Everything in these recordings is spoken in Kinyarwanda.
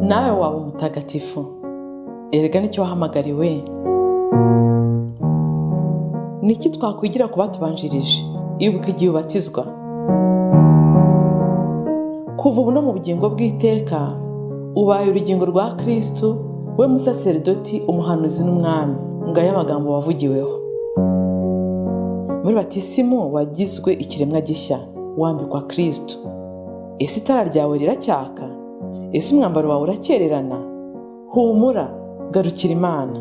nawe waba umutagatifu. Erega nicyo wahamagariwe. Niki twakwigira ku batubanjirije? Ibuka igihe ubatizwa. Kuva ubu no mu bugingo bw'iteka ubaye urugingo rwa Kristo, we musaserdoti, umuhanuzi n'umwami. Ngaya amagambo wavugiweho. Muri batisimu wagizwe ikiremwa gishya, wambikwa Kristo. Ese itara ryawe riracyaka? Ese umwambaro wawe urakererana? Humura, garukira Imana.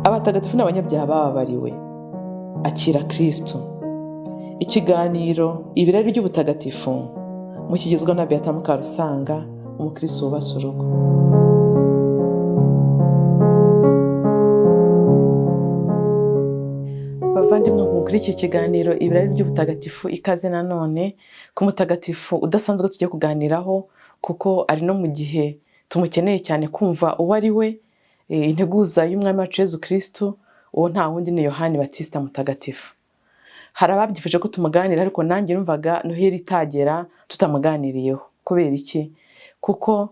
Abatagatifu n'abanyabyaha bababariwe. Akira Kristo. Ikiganiro ibirari by'ubutagatifu mukigizwa na Beata Mukarusanga, umukristo wubase urugo. Bavandimwe, muri iki kiganiro ibirari by'ubutagatifu, ikaze nanone ku mutagatifu udasanzwe tugiye kuganiraho, kuko ari no mu gihe tumukeneye cyane kumva uwo ari we, integuza y'umwami wacu Yezu Kristo. Uwo nta wundi ni Yohani Batista mutagatifu. Hari ababyifuje ko tumuganira, ariko nanjye numvaga Noheli itagera tutamuganiriyeho. Kubera iki? Kuko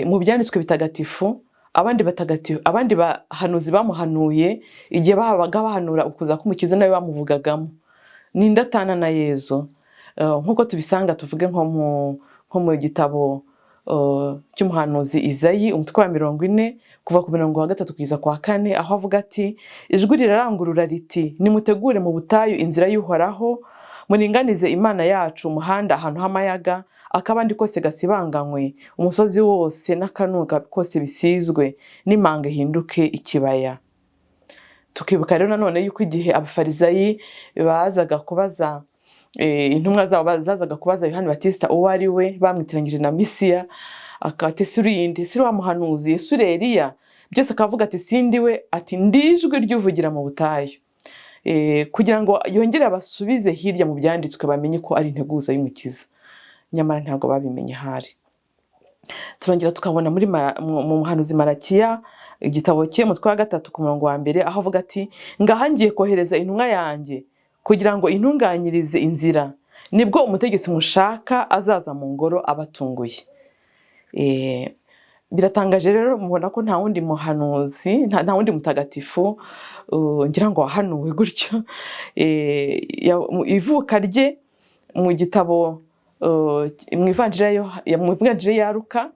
mu byanditswe bitagatifu abandi bahanuzi bamuhanuye igihe babaga bahanura ukuza k'umukiza, nawe bamuvugagamo. Ni ndatana na Yezu. Nkuko tubisanga, tuvuge nko mu gitabo cy'umuhanuzi Izayi, umutwe wa 40 kuva ku 3 kugeza ku 4, aho avuga ati: ijwi rirarangurura riti, nimutegure mu butayu inzira y'Uhoraho, muringanize Imana yacu umuhanda ahantu h'amayaga, akabandi kose gasibanganywe, umusozi wose n'akanuka kose bisizwe, n'imanga hinduke ikibaya. Tukibuka rero nanone yuko igihe abafarizayi bazaga kubaza intumwa zabo bazaga kubaza Yohani Batista uwo ari we, bamwitiranyije na Mesiya, akati surinde siri wa muhanuzi, suri Eliya. Byose akavuga ati sindi we, ati ndijwe ryuvugira mu butayu. Kugira ngo yongere abasubize hirya mu byanditswe, bamenye ko ari integuza y'umukiza. Nyamara ntabwo babimenye hari. Turongera tukabona mu muhanuzi Malakiya, igitabo cye mu 3 ku murongo wa 1, aho avuga ati: ngahangiye kohereza intumwa yanjye kugira ngo intunganyirize inzira, nibwo umutegetsi mushaka azaza mu ngoro abatunguye. Biratangaje rero, mubona ko nta wundi muhanuzi, nta wundi mutagatifu ngira ngo wahanuwe gutyo. Ivuka rye mu gitabo mu ivanjiri ya Luka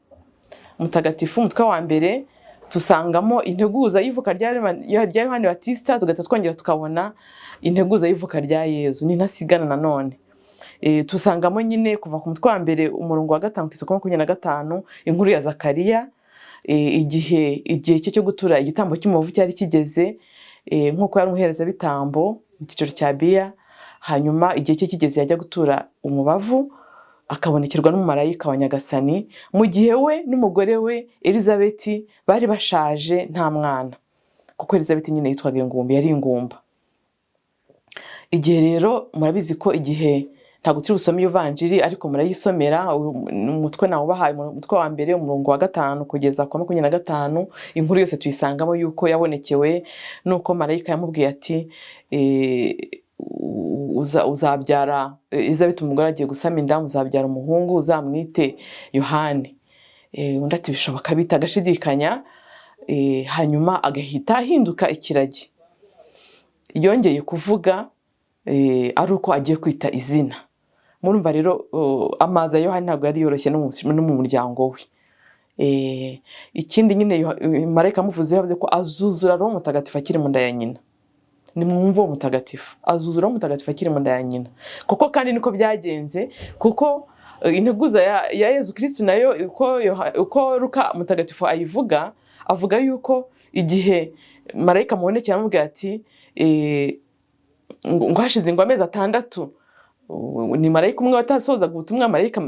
mutagatifu, umutwe wa 1, tusangamo integuza y'ivuka rya Yohani Batista, tugahita twongera tukabona integuza y'ivuka rya Yezu. Ni ntasigana nanone. Tusangamo nyine kuva ku mutwe wa 1 umurongo wa 5 kugeza ku 25 inkuru ya Zakariya, igihe cye cyo gutura igitambo cy'umubavu cyari kigeze, nk'uko yari umuhereza bitambo mu cyiciro cya Biya. Hanyuma igihe cye kigeze yajya gutura umubavu, akabonekerwa n'umumarayika wa Nyagasani, mu gihe we n'umugore we Elizabeti bari bashaje nta mwana, kuko Elizabeti nyine yitwaga ingumba, yari ingumba. Igihe rero murabizi ko igihe ntabwo turi busome ivanjiri, ariko murayisomera. Umutwe nawo bahaye umutwe wa 1 umurongo wa 5 kugeza ku 25, inkuru yose tuyisangamo yuko yabonekewe nuko marayika yamubwiye ati: uzabyara, Elizabeti umugore agiye gusama inda, uzabyara umuhungu, uzamwite Yohani. Undi ati bishoboka bita, agashidikanya. Hanyuma agahita ahinduka ikiragi. Yongeye kuvuga ari uko agiye kwita izina. Murumva rero amaza Yohani ntabwo yari yoroshye no mu muryango we. Ikindi nyine marayika amuvuze, yavuze ko azuzura Roho Mutagatifu akiri mu nda ya nyina. Nimwumva uwo mutagatifu azuzura Roho Mutagatifu akiri mu nda ya nyina. Kuko kandi niko byagenze, kuko integuza ya Yezu Kristo nayo uko Luka mutagatifu ayivuga, avuga yuko igihe marayika amubonekera amubwira ati ngo hashize ngo amezi 6, ni marayika umwe watasozaga ubutumwa, marayika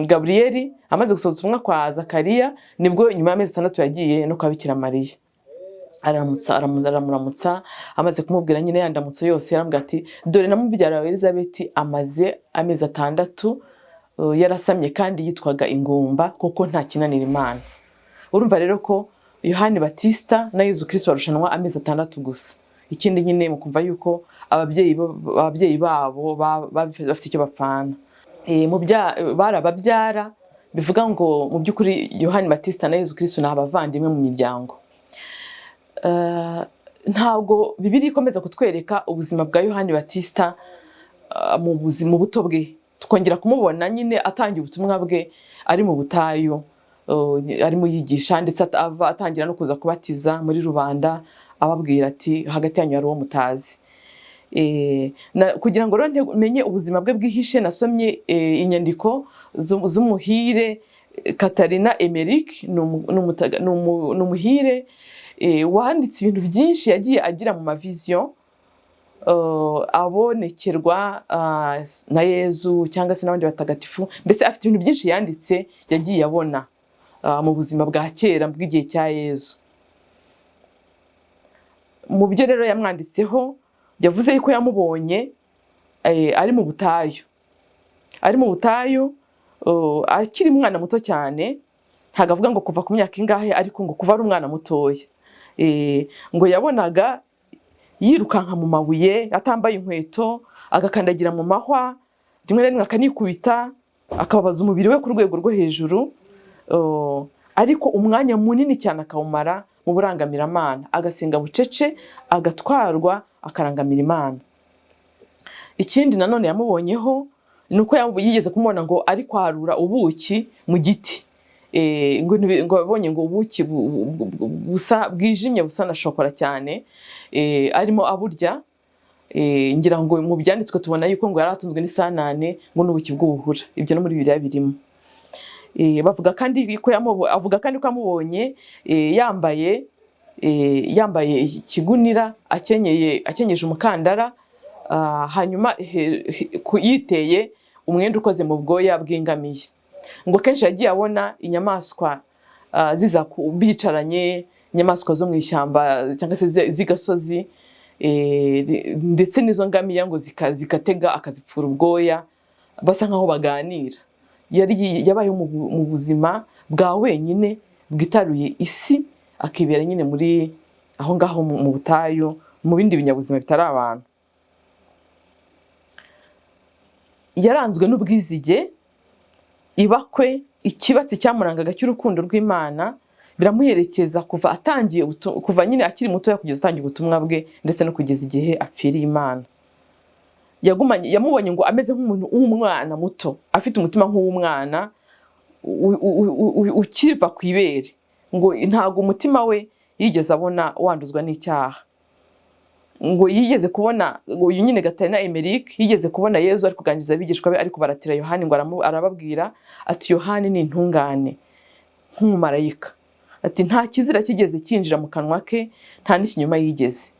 Gaburiyeli amaze gusoza ubutumwa kwa Zakariya, nibwo nyuma y'amezi 6 yagiye no kwa Bikira Mariya. Aramuramutsa, amaze kumubwira nyine yandamutse yose, yaramubwira ati: dore namubyara wa Elizabeti amaze amezi 6, yarasamye kandi yitwaga ingumba, kuko nta kinanira Imana. Urumva rero ko Yohani Batista na Yezu Kristo barushanwa amezi 6 gusa. Ikindi nyine mukumva yuko ababyeyi babo bafite icyo bapfana. Barababyara bivuga ngo mu by'ukuri Yohani Batista na Yezu Kristo ni abavandimwe mu miryango. Ntabwo Bibiliya ikomeza kutwereka ubuzima bwa Yohani Batista mu buto bwe, tukongera kumubona nyine atangiye ubutumwa bwe ari mu butayu, arimo yigisha ndetse atangira no kuza kubatiza muri rubanda, ababwira ati hagati yanyu hari uwo mutazi. Kugira ngo rero menye ubuzima bwe bwihishe, nasomye inyandiko z'umuhire Katarina Emerick, ni umuhire wanditse ibintu byinshi yagiye agira mu mavision, abonekerwa na Yezu cyangwa se n'abandi batagatifu. Mbese afite ibintu byinshi yanditse yagiye abona mu buzima bwa kera bw'igihe cya Yezu. Mu byo rero yamwanditseho, yavuze yuko yamubonye ari mu butayu, akiri umwana muto cyane. Ntabwo avuga ngo kuva ku myaka ingahe, ariko ngo kuva ari umwana mutoya. Ngo yabonaga yirukanka mu mabuye, atambaye inkweto, agakandagira mu mahwa, rimwe na rimwe akanikubita, akababaza umubiri we ku rwego rwo hejuru, ariko umwanya munini cyane akawumara mu burangamiramana, agasenga bucece, agatwarwa akarangamira Imana. Ikindi nanone yamubonyeho ni uko yigeze kumubona ngo ari kwarura ubuki mu giti. Ngo abonye ngo ubuki bwijimye busa na shokora cyane, arimo aburya. Ngira ngo mu byanditswe tubona yuko ngo yari atunzwe n'isanane ngo n'ubuki bw'ubuhura. Ibyo no muri Bibiliya birimo. Avuga kandi ko amubonye yambaye ikigunira, akenyeje umukandara, hanyuma yiteye umwenda ukoze mu bwoya bw'ingamiya. Ngo kenshi yagiye abona inyamaswa ziza bicaranye, inyamaswa zo mu ishyamba cyangwa se z'igasozi, ndetse n'izo ngamiya ngo zikatega akazipfura ubwoya, basa nkaho baganira. Yabaye mu buzima bwa wenyine bwitaruye isi, akibera nyine muri aho ngaho mu butayu, mu bindi binyabuzima bitari abantu. Yaranzwe n'ubwizige, ibakwe, ikibatsi cyamurangaga cy'urukundo rw'Imana biramuherekeza kuva nyine akiri muto kugeza atangiye ubutumwa bwe, ndetse no kugeza igihe apfiriye Imana. Yamubonye ngo ameze nk'umuntu w'umwana muto, afite umutima nk'uw'umwana ukiva ku ibere. Ngo ntabwo umutima we yigeze abona wanduzwa n'icyaha. Ngo yigeze kubona, uyu nyine Katarina Emerick yigeze kubona Yezu ari kuganiriza abigishwa be, ariko baratira Yohani, ngo arababwira ati Yohani ni intungane nk'umumarayika, ati nta kizira kigeze kinjira mu kanwa ke, nta n'ikinyoma yigeze.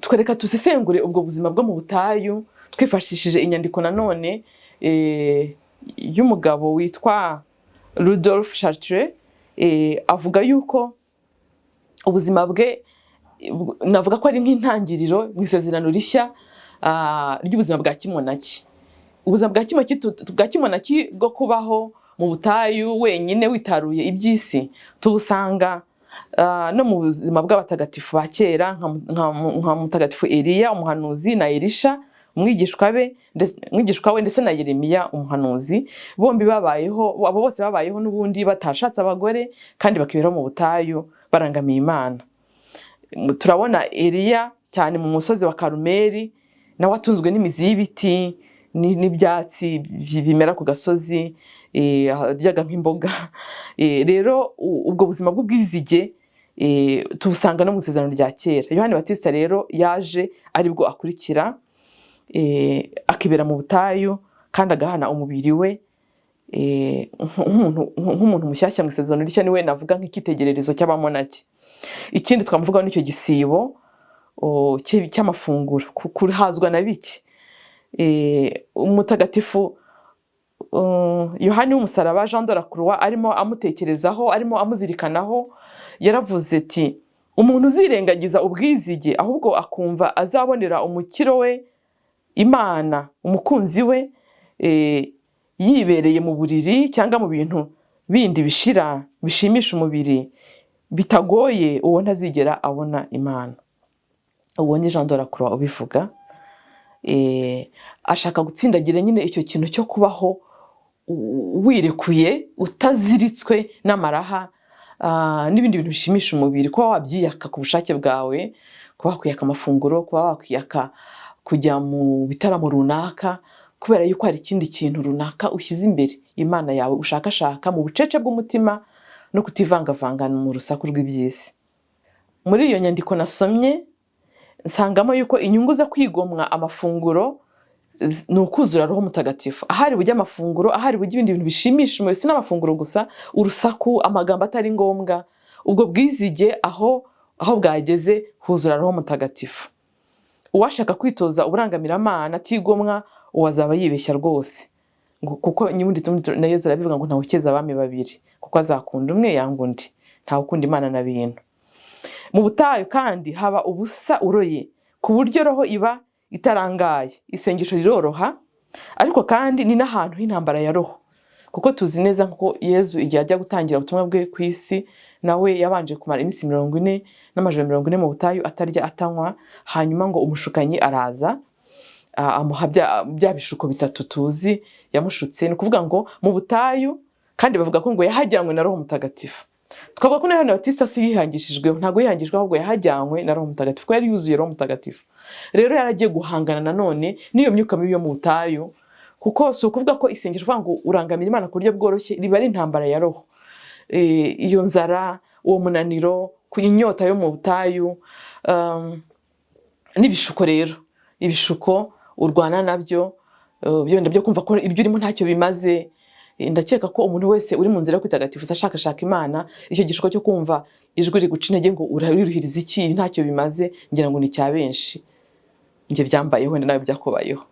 Twereka tusesengure ubwo buzima bwo mu butayu twifashishije inyandiko nanone y'umugabo witwa Rudolf Chartres. Avuga yuko ubuzima bwe, navuga ko ari nk'intangiriro mu isezerano rishya ry'ubuzima bwa kimonaki. Ubuzima bwa kimonaki bwo kubaho mu butayu wenyine witaruye iby'isi tubusanga no mu buzima bw'abatagatifu ba kera, nka Mutagatifu Eliya umuhanuzi na Elisha umwigishwa we, ndetse na Yeremiya umuhanuzi. Bombi abo bose babayeho n'ubundi batashatse abagore, kandi bakiberaho mu butayu barangamiye Imana. Turabona Eliya cyane mu musozi wa Karumeli, nawe atunzwe n'imizi y'ibiti n'ibyatsi bimera ku gasozi, aryaga nk'imboga. Rero ubwo buzima bw'ubwizige tubusanga no mu isezerano rya kera. Yohani Batista rero yaje aribwo akurikira, akibera mu butayu kandi agahana umubiri we nk'umuntu mushyashya mu isezerano rishya. Niwe navuga nk'ikitegererezo cy'abamonaki. Ikindi twamuvugaho n'icyo gisibo cy'amafunguro, kuhazwa na bike. Umutagatifu Yohani w'umusaraba, Jean de la Croix, arimo amutekerezaho, arimo amuzirikanaho, yaravuze ati umuntu uzirengagiza ubwizige ahubwo akumva azabonera umukiro we Imana, umukunzi we, yibereye mu buriri cyangwa mu bintu bindi bishira bishimisha umubiri bitagoye, uwo ntazigera abona Imana. Uwo ni Jean de la Croix ubivuga. Ashaka gutsindagira nyine icyo kintu cyo kubaho wirekuye utaziritswe n'amaraha n'ibindi bintu bishimisha umubiri, kuba wabyiyaka ku bushake bwawe, kuba wakwiyaka amafunguro, kuba wakwiyaka kujya mu bitaramo runaka, kubera yuko hari ikindi kintu runaka ushyize imbere, Imana yawe ushakashaka mu bucece bw'umutima no kutivangavanga mu rusaku rw'iby'isi. Muri iyo nyandiko nasomye nsangamo yuko inyungu zo kwigomwa amafunguro ni ukuzura Roho Mutagatifu. Ahari bujya amafunguro, ahari bujya ibindi bintu bishimisha umubiri, si n'amafunguro gusa, urusaku, amagambo atari ngombwa, ubwo bwizige aho bwageze huzura Roho Mutagatifu. Uwashaka kwitoza uburangamirana atigomwa uwo azaba yibeshya rwose, kuko nyubundi na Yesu arabivuga ngo ntawukeza abami babiri, kuko azakunda umwe yanga undi, ntawukunda Imana na bintu. Mu butayu kandi haba ubusa uroye, ku buryo roho iba itarangaye. Isengesho riroroha, ariko kandi ni n'ahantu h'intambara ya roho, kuko tuzi neza ko Yesu igihe ajya gutangira ubutumwa bwe ku isi, nawe yabanje kumara iminsi 40 n'amajoro 40 mu butayu atarya atanywa, hanyuma ngo umushukanyi araza amuha bya bishuko bitatu tuzi yamushutse. Ni ukuvuga ngo mu butayu, kandi bavuga ko ngo yahajyanywe na Roho Mutagatifu. Twavuga ko Yohani Batista si yihangishijwe, ntabwo yihangishwe, ahubwo yahajyanywe na Roho Mutagatifu, ko yari yuzuye Roho Mutagatifu. Rero yaragiye guhangana nanone n'iyo myuka mibi yo mu butayu, kuko si ukuvuga ko isengesho uvuga ngo urangamira Imana ku buryo bworoshye, riba ari intambara ya roho. Iyo nzara, uwo munaniro, inyota yo mu butayu, n'ibishuko rero, ibishuko urwana nabyo, byenda byo kumva ko ibyo urimo ntacyo bimaze. Ndakeka ko umuntu wese uri mu nzira yo kwitagatifuza ashakashaka Imana, icyo gishuko cyo kumva ijwi riguca intege ngo uriruhiriza iki, ntacyo bimaze, ngira ngo ni cya benshi. Njye byambayeho, wenda nawe byakubayeho.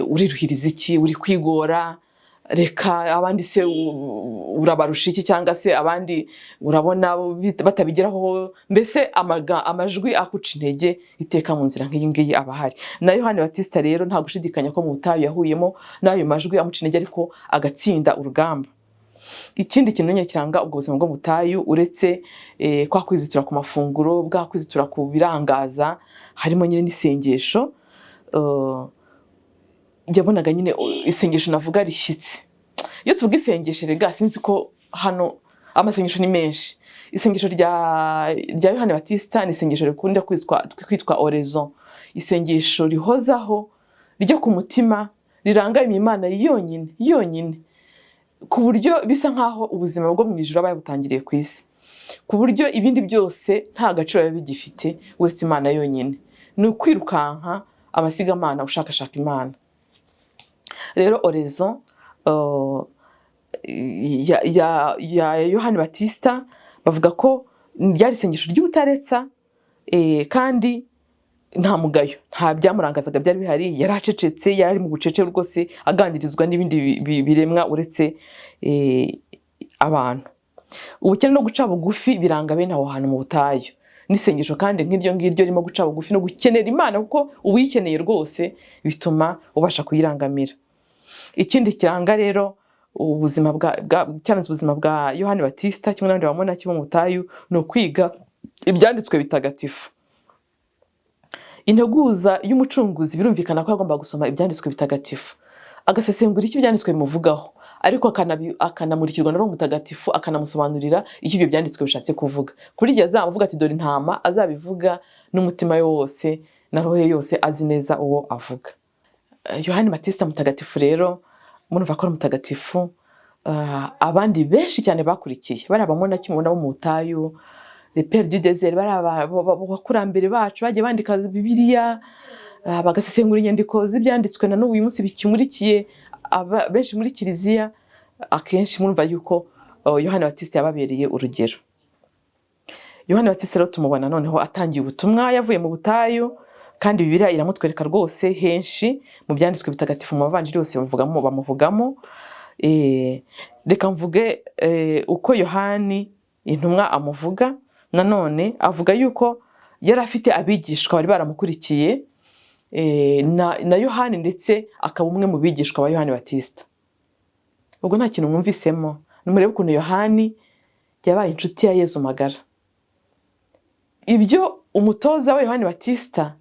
Uriruhiriza iki, uri kwigora, reka abandi se urabarusha iki, cyangwa se abandi urabona batabigeraho, mbese amajwi akuca intege iteka mu nzira nk'iyi ngiyi aba ahari. Na Yohani Batista rero nta gushidikanya ko mu butayu yahuyemo n'ayo majwi amuca intege, ariko agatsinda urugamba. Ikindi kintu nyine kiranga ubwo buzima bwo mu butayu, uretse kwa kwizitura ku mafunguro, bwa kwizitura ku birangaza, harimo nyine n'isengesho. Yabonaga nyine isengesho navuga rishyitse. Iyo tuvuga isengesho rega, sinzi ko hano amasengesho ni menshi. Isengesho rya Yohani Batista ni isengesho rikunda kwitwa oraison, isengesho rihozaho ryo ku mutima, rirangamye Imana yonyine, ku buryo bisa nkaho ubuzima bwo mu ijuru aba butangiriye ku isi, ku buryo ibindi byose nta gaciro biba bigifite uretse Imana yonyine. Ni ukwirukanka amasigamana ushakashaka Imana. Rero oraison ya Yohani Batista bavuga ko ryari isengesho ry'ubutaretsa, kandi nta mugayo, nta byamurangazaga byari bihari. Yari acecetse, yari ari mu bucece rwose, aganirizwa n'ibindi biremwa uretse abantu. Ubukene no guca bugufi biranga bene aho hantu mu butayu. N'isengesho kandi nk'iryo ngiryo ririmo guca bugufi no gukenera Imana, kuko uwikeneye rwose bituma ubasha kuyirangamira. Ikindi kiranga rero ubuzima cyanze ubuzima bwa Yohani Batista kimwe n'abandi bamona cyo mu butayu, ni ukwiga ibyanditswe bitagatifu. Integuza y'umucunguzi birumvikana ko agomba gusoma ibyanditswe bitagatifu, agasesengura icyo ibyanditswe bimuvugaho, ariko akanamurikirwa na Roho Mutagatifu, akanamusobanurira icyo ibyo byanditswe bishatse kuvuga. Kuri igihe azamuvuga ati dore intama, azabivuga n'umutima wose na roho ye yose, azi neza uwo avuga. Yohani Batista mutagatifu rero, murumva ko ari mutagatifu. Abandi benshi cyane bakurikiye, bari abamona kimwe nabo mu butayu, les pères du désert, bari abakurambere bacu bagiye bandika Bibiliya, bagasesengura inyandiko z'ibyanditswe na n'ubu uyu munsi bikimurikiye benshi muri kiliziya. Akenshi murumva yuko Yohani Batista yababereye urugero. Yohani Batista rero tumubona noneho atangiye ubutumwa, yavuye mu butayu, kandi Bibiliya iramutwereka rwose henshi mu byanditswe bitagatifu, mu bavanjiri bose bamuvugamo. Reka mvuge uko Yohani intumwa amuvuga. Nanone avuga yuko yari afite abigishwa bari baramukurikiye, na Yohani ndetse akaba umwe mu bigishwa ba Yohani Batista. Ubwo nta kintu mwumvisemo, nimurebe ukuntu Yohani yabaye inshuti ya Yezu magara. Ibyo umutoza wa Yohani Batista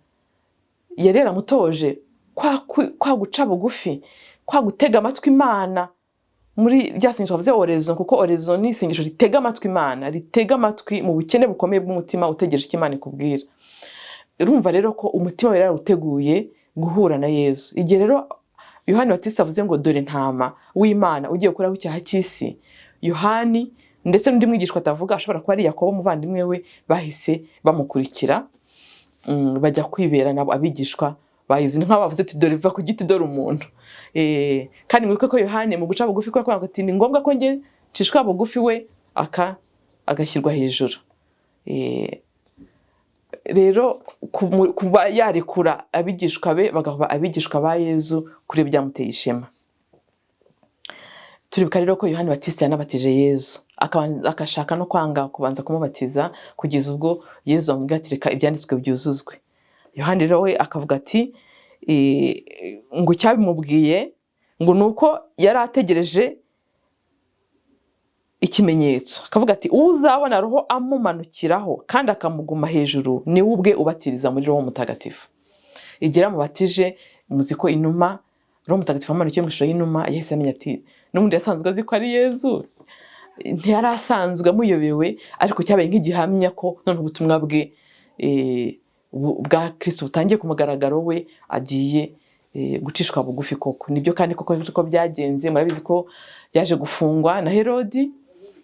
yari yaramutoje, kwa guca bugufi, kwa gutega amatwi Imana muri rya sengesho bavuze oraison, kuko oraison ni isengesho ritega amatwi Imana, ritega amatwi mu bukene bukomeye bw'umutima utegereje icyo Imana ikubwira. Urumva rero ko umutima we yarawuteguye guhura na Yezu. Igihe rero Yohani Batista avuze ngo dore ntama w'Imana ugiye gukuraho icyaha cy'isi, Yohani ndetse n'undi mwigishwa atavuga, ashobora kuba ari Yakobo umuvandimwe we, bahise bamukurikira bajya kwibera nabo abigishwa ba Yezu. Ni nk'aho bavuze ati dore va ku giti dore umuntu. Kandi mwibuke ko Yohani mu guca bugufi kwa kwanga ati ni ngombwa ko nge cishwa bugufi, we agashyirwa hejuru. Rero kuba yarekura abigishwa be bagaba abigishwa ba Yezu kuri byamuteye ishema. Turibuka rero ko Yohani Batista yanabatije Yezu, akashaka no kwanga kubanza kumubatiza kugeza ubwo Yezu amubwira ati reka ibyanditswe byuzuzwe. Yohani rero we akavuga ati ngo cyabimubwiye ngo nuko yari ategereje ikimenyetso, akavuga ati uzabona roho amumanukiraho kandi akamuguma hejuru ni ubwe ubatiriza muri roho mutagatifu. Igira mubatije muziko inuma roho mutagatifu amanukiye mu ishusho y'inuma, yahise amenya ati n'ubundi yasanzwe azi ko ari Yezu, ntiyari asanzwe amuyobewe, ariko cyabaye nk'igihamya ko none ubutumwa bwe bwa Kristo butangiye ku mugaragaro, we agiye gucishwa bugufi koko. Nibyo kandi koko byagenze. Murabizi ko yaje gufungwa na Herodi,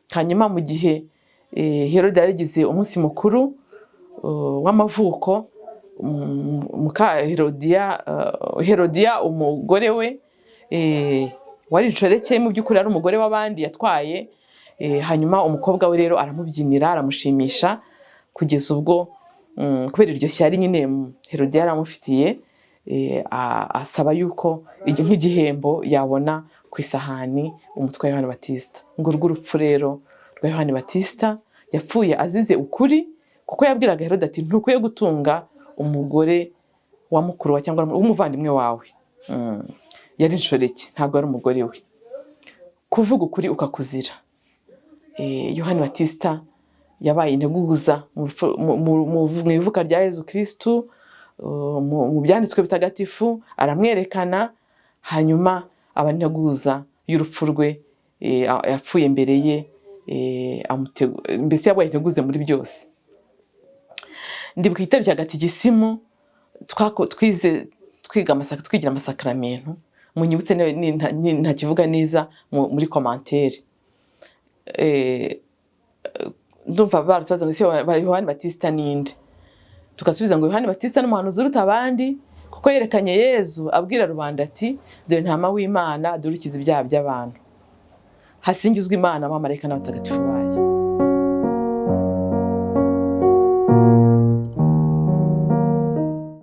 hanyuma mu gihe Herodi yarigize umunsi mukuru w'amavuko, muka Herodiya umugore we wari inshoreke, mu by'ukuri ari umugore w'abandi yatwaye, hanyuma umukobwa we rero aramubyinira aramushimisha kugeza ubwo kubera iryo shyari nyine Herodiya yaramufitiye, asaba yuko nk'igihembo yabona ku isahani umutwe wa Yohani Batista. Ngo urw'urupfu rero rwa Yohani Batista, yapfuye azize ukuri, kuko yabwiraga Herode ati ntukwiye gutunga umugore wa mukuru wa cyangwa umuvandimwe wawe. Yari inshoreke, ntabwo ari umugore we. Kuvuga ukuri ukakuzira. Yohani Batista yabaye integuza mu ivuka rya Yezu Kristu, mu byanditswe bitagatifu aramwerekana, hanyuma aba integuza y'urupfu rwe, yapfuye mbere ye, mbese yabaye integuza muri byose. Ndibuka igitero cya gatigisimu twigira amasakaramentu, munyibutse ntakivuga neza muri komantere. Ndumva baratubaza ngo Yohani Batista ninde, tukasubiza ngo Yohani Batista n'umuhanuzi uruta abandi, kuko yerekanye Yezu abwira rubanda ati dore ntama w'Imana dore ukiza ibyaha by'abantu. Hasingizwe Imana, abamarayika n'abatagatifu bayo.